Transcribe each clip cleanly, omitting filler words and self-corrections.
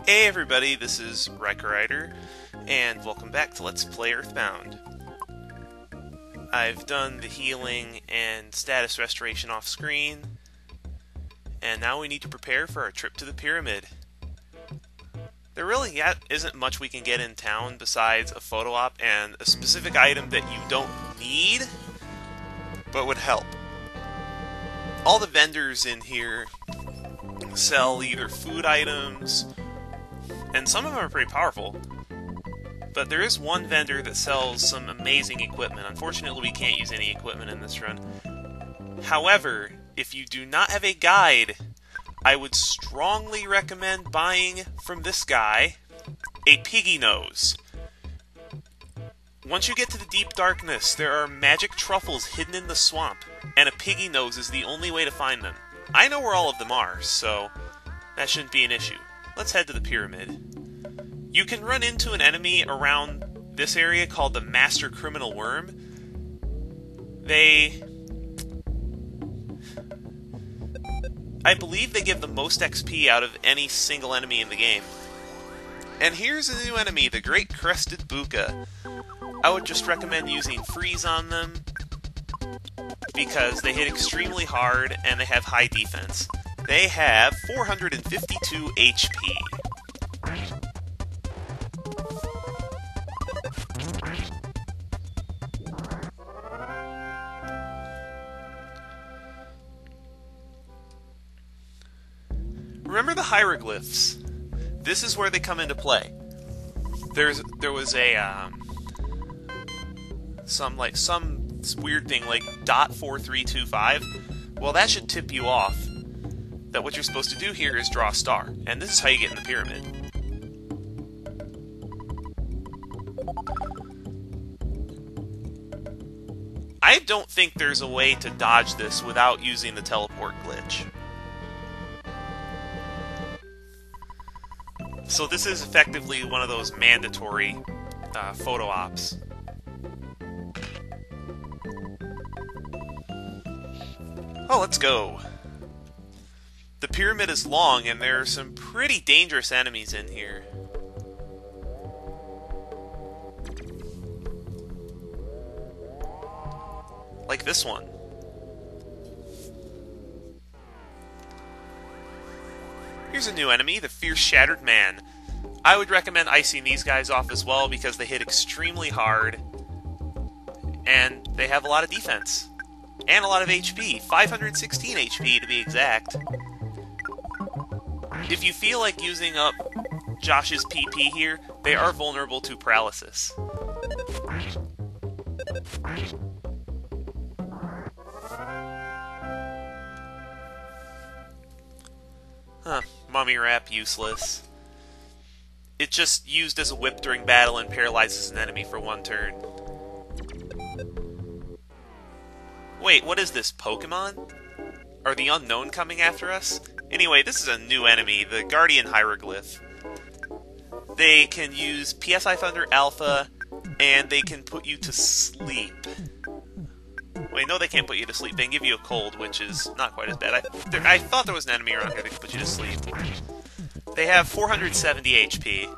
Hey everybody, this is Riker, and welcome back to Let's Play Earthbound. I've done the healing and status restoration off screen, and now we need to prepare for our trip to the pyramid. There really isn't much we can get in town besides a photo op and a specific item that you don't need, but would help. All the vendors in here sell either food items, and some of them are pretty powerful, but there is one vendor that sells some amazing equipment. Unfortunately, we can't use any equipment in this run. However, if you do not have a guide, I would strongly recommend buying from this guy a piggy nose. Once you get to the deep darkness, there are magic truffles hidden in the swamp, and a piggy nose is the only way to find them. I know where all of them are, so that shouldn't be an issue. Let's head to the pyramid. You can run into an enemy around this area called the Master Criminal Worm. I believe they give the most XP out of any single enemy in the game. And here's a new enemy, the Great Crested Buka. I would just recommend using freeze on them, because they hit extremely hard and they have high defense. They have 452 HP. Remember the hieroglyphs? This is where they come into play. There was a some weird thing like .4325. Well, that should tip you off that what you're supposed to do here is draw a star, and this is how you get in the pyramid. I don't think there's a way to dodge this without using the teleport glitch. So this is effectively one of those mandatory photo ops. Oh, let's go. The pyramid is long, and there are some pretty dangerous enemies in here. Like this one. Here's a new enemy, the Fierce Shattered Man. I would recommend icing these guys off as well because they hit extremely hard, and they have a lot of defense. And a lot of HP, 516 HP to be exact. If you feel like using up Josh's PP here, they are vulnerable to paralysis. Huh, Mummy Wrap, useless. It's just used as a whip during battle and paralyzes an enemy for one turn. Wait, what is this, Pokemon? Are the Unknown coming after us? Anyway, this is a new enemy, the Guardian Hieroglyph. They can use PSI Thunder Alpha, and they can put you to sleep. Wait, no, they can't put you to sleep. They can give you a cold, which is not quite as bad. I thought there was an enemy around here that could put you to sleep. They have 470 HP.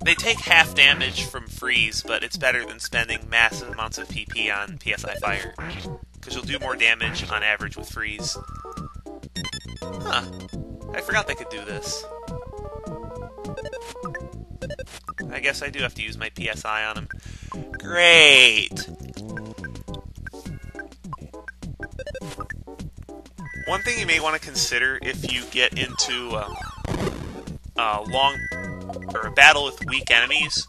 They take half damage from freeze, but it's better than spending massive amounts of PP on PSI Fire, because you'll do more damage on average with freeze. Huh. I forgot they could do this. I guess I do have to use my PSI on them. Great! One thing you may want to consider if you get into a battle with weak enemies,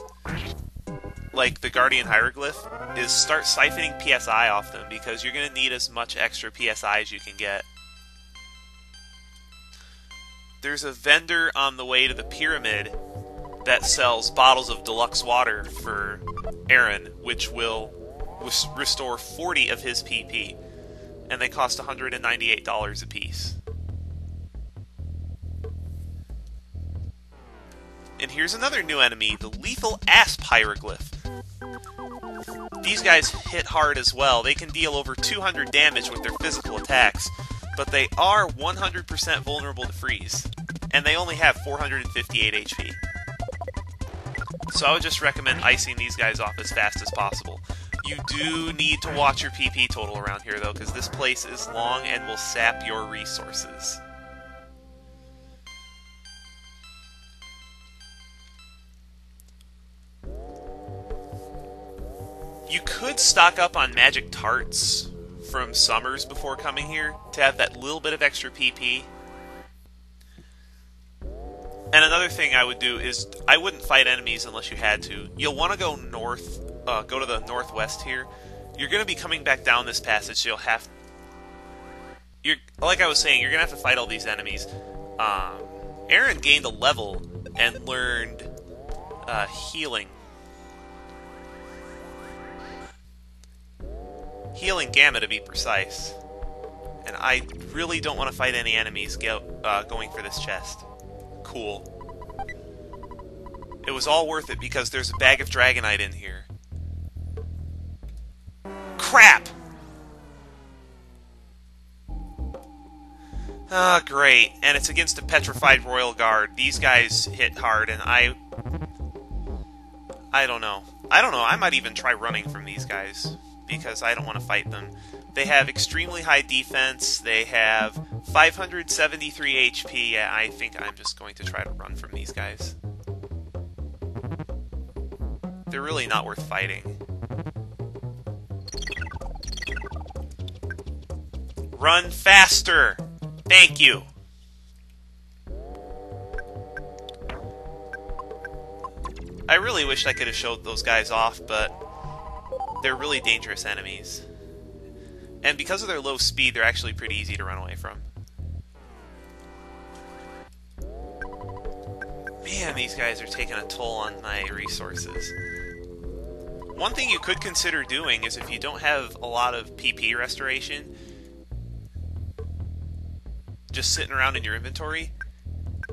like the Guardian Hieroglyph, is start siphoning PSI off them, because you're going to need as much extra PSI as you can get. There's a vendor on the way to the pyramid that sells bottles of deluxe water for Aaron, which will restore 40 of his PP, and they cost $198 a piece. And here's another new enemy, the Lethal Asp Hieroglyph. These guys hit hard as well. They can deal over 200 damage with their physical attacks, but they are 100% vulnerable to freeze, and they only have 458 HP. So I would just recommend icing these guys off as fast as possible. You do need to watch your PP total around here, though, because this place is long and will sap your resources. You could stock up on magic tarts from Summers before coming here to have that little bit of extra PP. And another thing I would do is I wouldn't fight enemies unless you had to. You'll want to go north, go to the northwest here. You're going to be coming back down this passage, so you'll have... like I was saying, you're going to have to fight all these enemies. Aaron gained a level and learned healing. Healing Gamma, to be precise. And I really don't want to fight any enemies going for this chest. Cool. It was all worth it because there's a bag of Dragonite in here. Crap! Ah, great. And it's against a Petrified Royal Guard. These guys hit hard, and I don't know. I might even try running from these guys, because I don't want to fight them. They have extremely high defense. They have 573 HP. Yeah, I think I'm just going to try to run from these guys. They're really not worth fighting. Run faster! Thank you! I really wish I could have showed those guys off, but they're really dangerous enemies. And because of their low speed, they're actually pretty easy to run away from. Man, these guys are taking a toll on my resources. One thing you could consider doing is if you don't have a lot of PP restoration, just sitting around in your inventory,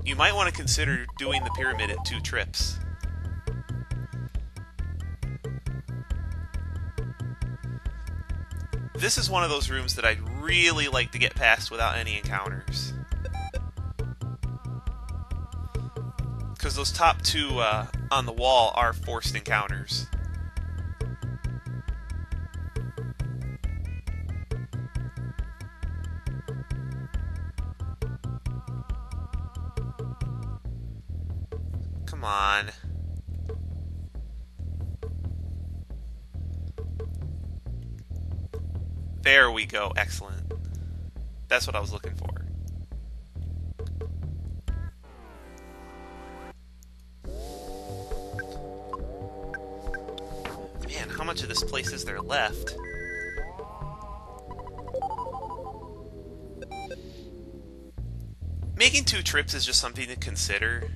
you might want to consider doing the pyramid in 2 trips. This is one of those rooms that I'd really like to get past without any encounters. Because those top 2 on the wall are forced encounters. Come on. There we go. Excellent. That's what I was looking for. Man, how much of this place is there left? Making 2 trips is just something to consider.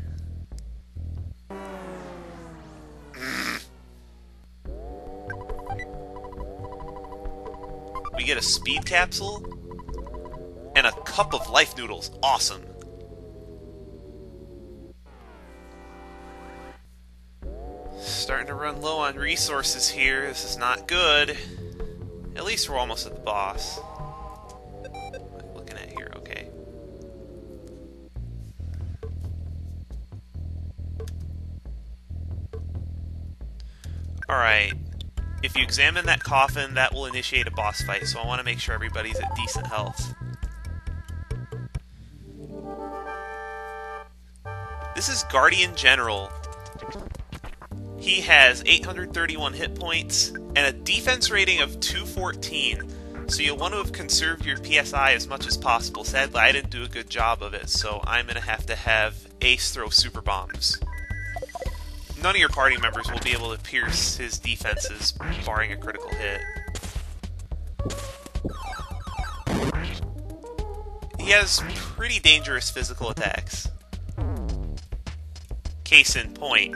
We get a speed capsule and a cup of life noodles. Awesome. Starting to run low on resources here. This is not good. At least we're almost at the boss. What am I looking at here? Okay. Alright. If you examine that coffin, that will initiate a boss fight, so I want to make sure everybody's at decent health. This is Guardian General. He has 831 hit points and a defense rating of 214, so you'll want to have conserved your PSI as much as possible. Sadly, I didn't do a good job of it, so I'm going to have Ace throw super bombs. None of your party members will be able to pierce his defenses, barring a critical hit. He has pretty dangerous physical attacks. Case in point.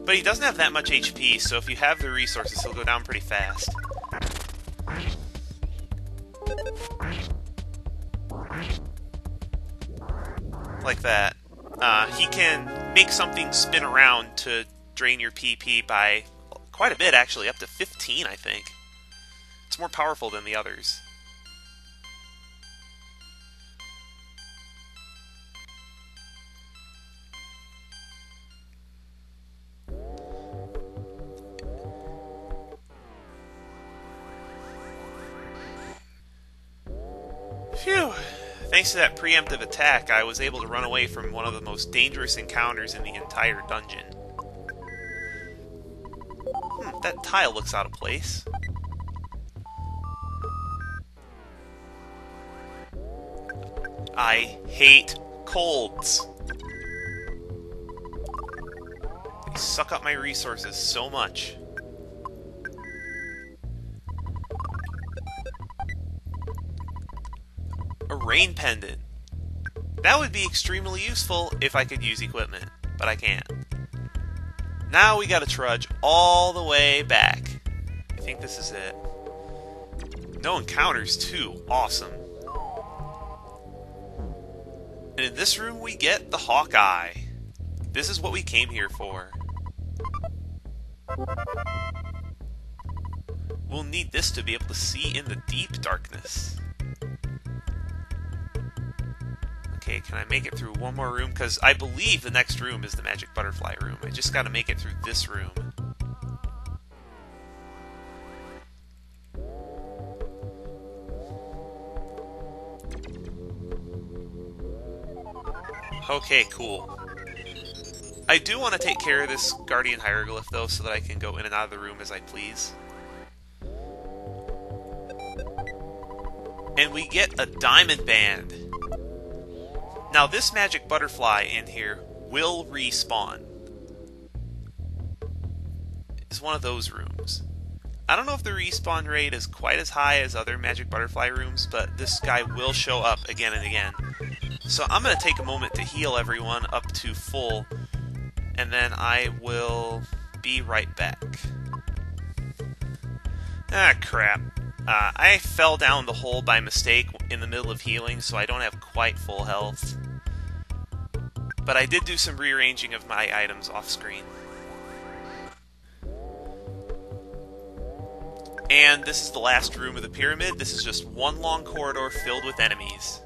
But he doesn't have that much HP, so if you have the resources, he'll go down pretty fast. Like that. He can make something spin around to drain your PP by quite a bit, actually, up to 15, I think. It's more powerful than the others. Phew! Thanks to that preemptive attack, I was able to run away from one of the most dangerous encounters in the entire dungeon. That tile looks out of place. I hate colds. They suck up my resources so much. A rain pendant. That would be extremely useful if I could use equipment, but I can't. Now we gotta trudge all the way back. I think this is it. No encounters too. Awesome. And in this room we get the Hawkeye. This is what we came here for. We'll need this to be able to see in the deep darkness. Okay, can I make it through one more room? Because I believe the next room is the magic butterfly room. I just gotta make it through this room. Okay, cool. I do want to take care of this guardian hieroglyph, though, so that I can go in and out of the room as I please. And we get a diamond band. Now, this magic butterfly in here will respawn. It's one of those rooms. I don't know if the respawn rate is quite as high as other magic butterfly rooms, but this guy will show up again and again. So I'm going to take a moment to heal everyone up to full, and then I will be right back. Ah, crap. I fell down the hole by mistake in the middle of healing, so I don't have quite full health. But I did do some rearranging of my items off screen. And this is the last room of the pyramid. This is just one long corridor filled with enemies.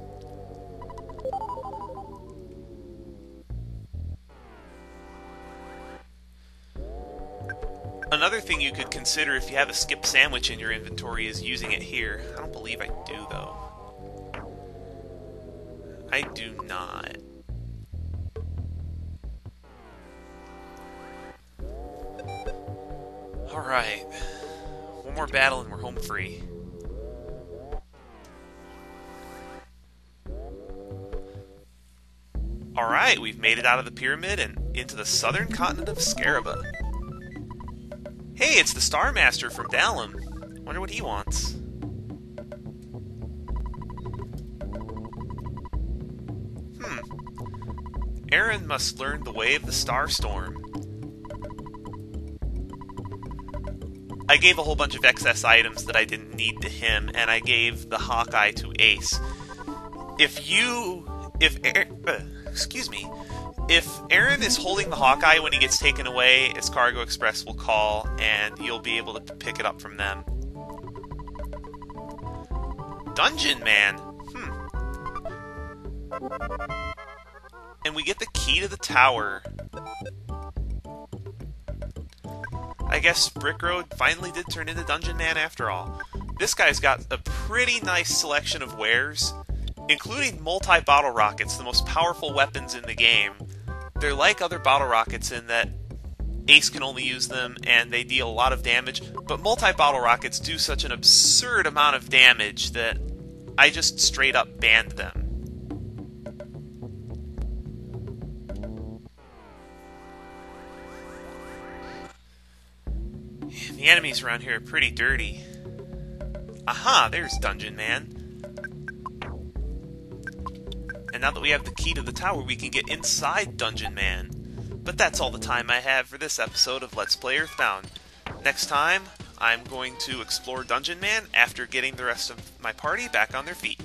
Another thing you could consider if you have a skip sandwich in your inventory is using it here. I don't believe I do, though. I do not. Alright. One more battle and we're home free. Alright, we've made it out of the pyramid and into the southern continent of Scaraba. Hey, it's the Star Master from Dalem. Wonder what he wants. Aaron must learn the way of the Starstorm. I gave a whole bunch of excess items that I didn't need to him, and I gave the Hawkeye to Ace. If Aaron is holding the Hawkeye when he gets taken away, his Cargo Express will call, and you'll be able to pick it up from them. Dungeon Man! And we get the key to the tower. I guess Brick Road finally did turn into Dungeon Man after all. This guy's got a pretty nice selection of wares, including multi-bottle rockets, the most powerful weapons in the game. They're like other bottle rockets in that Ace can only use them and they deal a lot of damage, but multi-bottle rockets do such an absurd amount of damage that I just straight up banned them. The enemies around here are pretty dirty. Aha, there's Dungeon Man. And now that we have the key to the tower, we can get inside Dungeon Man. But that's all the time I have for this episode of Let's Play Earthbound. Next time, I'm going to explore Dungeon Man after getting the rest of my party back on their feet.